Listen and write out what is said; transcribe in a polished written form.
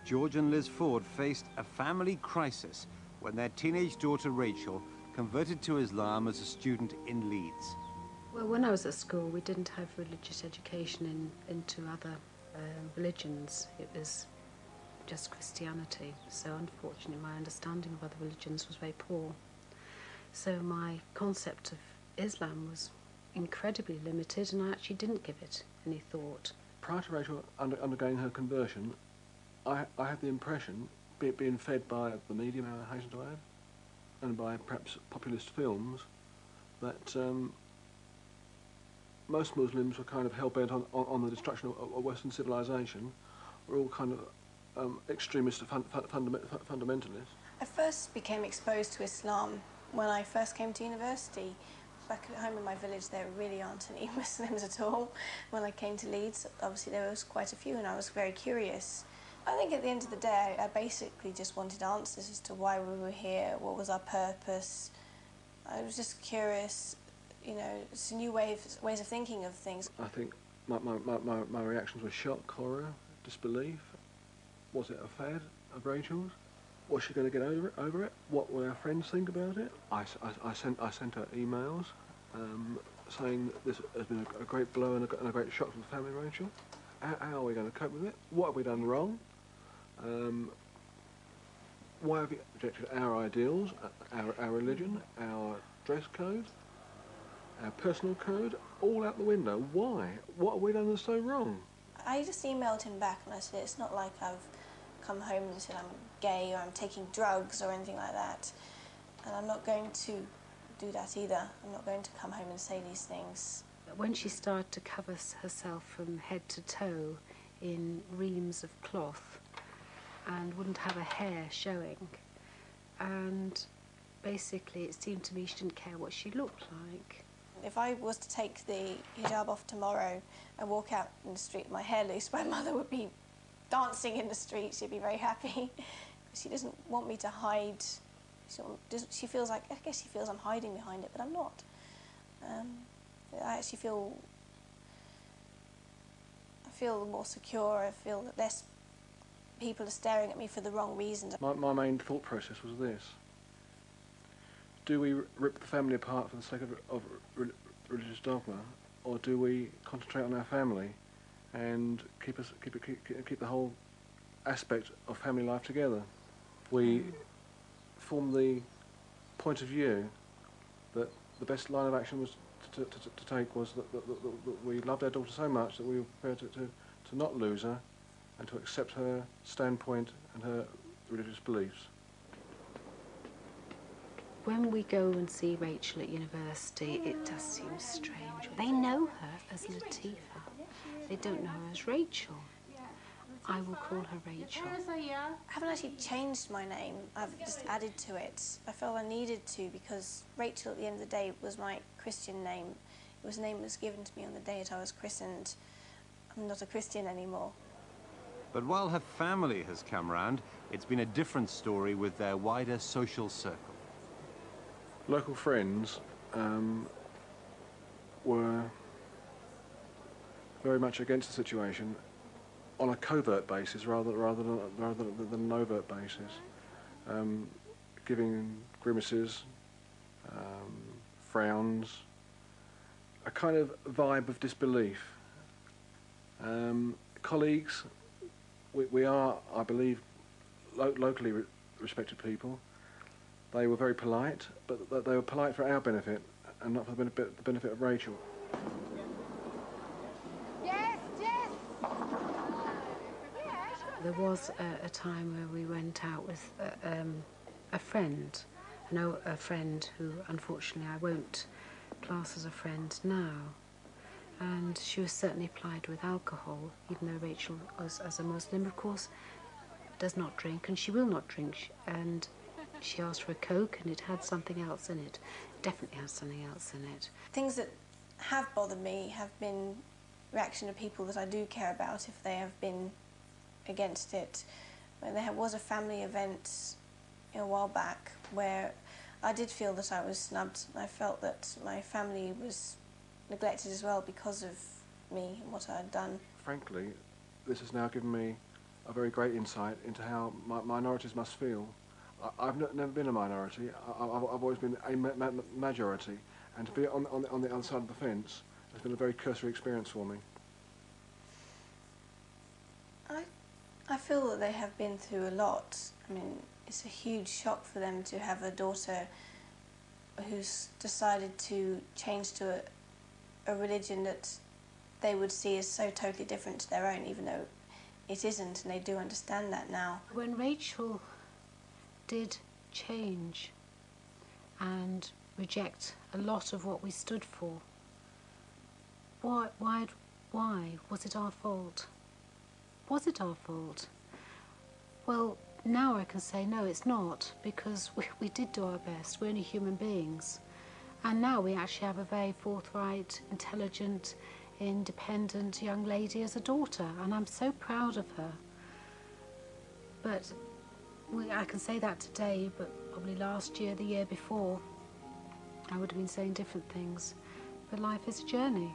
George and Liz Ford faced a family crisis when their teenage daughter Rachel converted to Islam as a student in Leeds. Well, when I was at school, we didn't have religious education into other religions. It was just Christianity. So unfortunately, my understanding of other religions was very poor. So my concept of Islam was incredibly limited, and I actually didn't give it any thought. Prior to Rachel undergoing her conversion, I had the impression, be it being fed by the media, I hasten to add, and by perhaps populist films, that most Muslims were kind of hell-bent on the destruction of Western civilization, were all kind of extremist fundamentalists. I first became exposed to Islam when I first came to university. Back at home in my village, there really aren't any Muslims at all. When I came to Leeds, obviously there was quite a few, and I was very curious. I think at the end of the day, I basically just wanted answers as to why we were here, what was our purpose. I was just curious, you know, it's a new ways of thinking of things. I think my reactions were shock, horror, disbelief. Was it a fad of Rachel's? Was she going to get over it? What will our friends think about it? I sent her emails saying this has been a great blow and a great shock to the family, Rachel. How are we going to cope with it? What have we done wrong? Why have you rejected our ideals, our religion, our dress code, our personal code, all out the window? Why? What have we done that's so wrong? I just emailed him back and I said, it's not like I've come home and said I'm gay or I'm taking drugs or anything like that. And I'm not going to do that either. I'm not going to come home and say these things. When she started to cover herself from head to toe in reams of cloth and wouldn't have a hair showing, and basically it seemed to me she didn't care what she looked like. If I was to take the hijab off tomorrow and walk out in the street with my hair loose, my mother would be dancing in the street. She'd be very happy. She doesn't want me to hide. She feels like, I guess she feels I'm hiding behind it, but I'm not. I actually feel more secure. I feel that less people are staring at me for the wrong reasons. My main thought process was this. Do we rip the family apart for the sake of religious dogma, or do we concentrate on our family and keep the whole aspect of family life together? We formed the point of view that the best line of action was to take was that we loved our daughter so much that we were prepared to not lose her and to accept her standpoint and her religious beliefs. When we go and see Rachel at university, it does seem strange. They know her as Latifa. They don't know her as Rachel. I will call her Rachel. I haven't actually changed my name. I've just added to it. I felt I needed to because Rachel, at the end of the day, was my Christian name. It was a name that was given to me on the day that I was christened. I'm not a Christian anymore. But while her family has come round, it's been a different story with their wider social circle. Local friends were very much against the situation on a covert basis rather than an overt basis, giving grimaces, frowns, a kind of vibe of disbelief. Colleagues, we are, I believe, locally respected people. They were very polite, but they were polite for our benefit and not for the benefit of Rachel. There was a time where we went out with a friend, a friend who unfortunately I won't class as a friend now, and she was certainly plied with alcohol, even though Rachel, as a Muslim, of course, does not drink, and she will not drink, and she asked for a Coke and it had something else in it. Definitely has something else in it. Things that have bothered me have been reaction of people that I do care about if they have been against it. When there was a family event a while back where I did feel that I was snubbed. I felt that my family was neglected as well because of me and what I had done. Frankly, this has now given me a very great insight into how minorities must feel. I've never been a minority. I've always been a majority, and to be on the other side of the fence has been a very cursory experience for me. I feel that they have been through a lot. I mean, it's a huge shock for them to have a daughter who's decided to change to a religion that they would see as so totally different to their own, even though it isn't, and they do understand that now. When Rachel did change and reject a lot of what we stood for, why was it our fault? Was it our fault? Well, now I can say no, it's not, because we did do our best. We're only human beings. And now we actually have a very forthright, intelligent, independent young lady as a daughter, and I'm so proud of her. But I can say that today, but probably last year, the year before, I would have been saying different things. But life is a journey.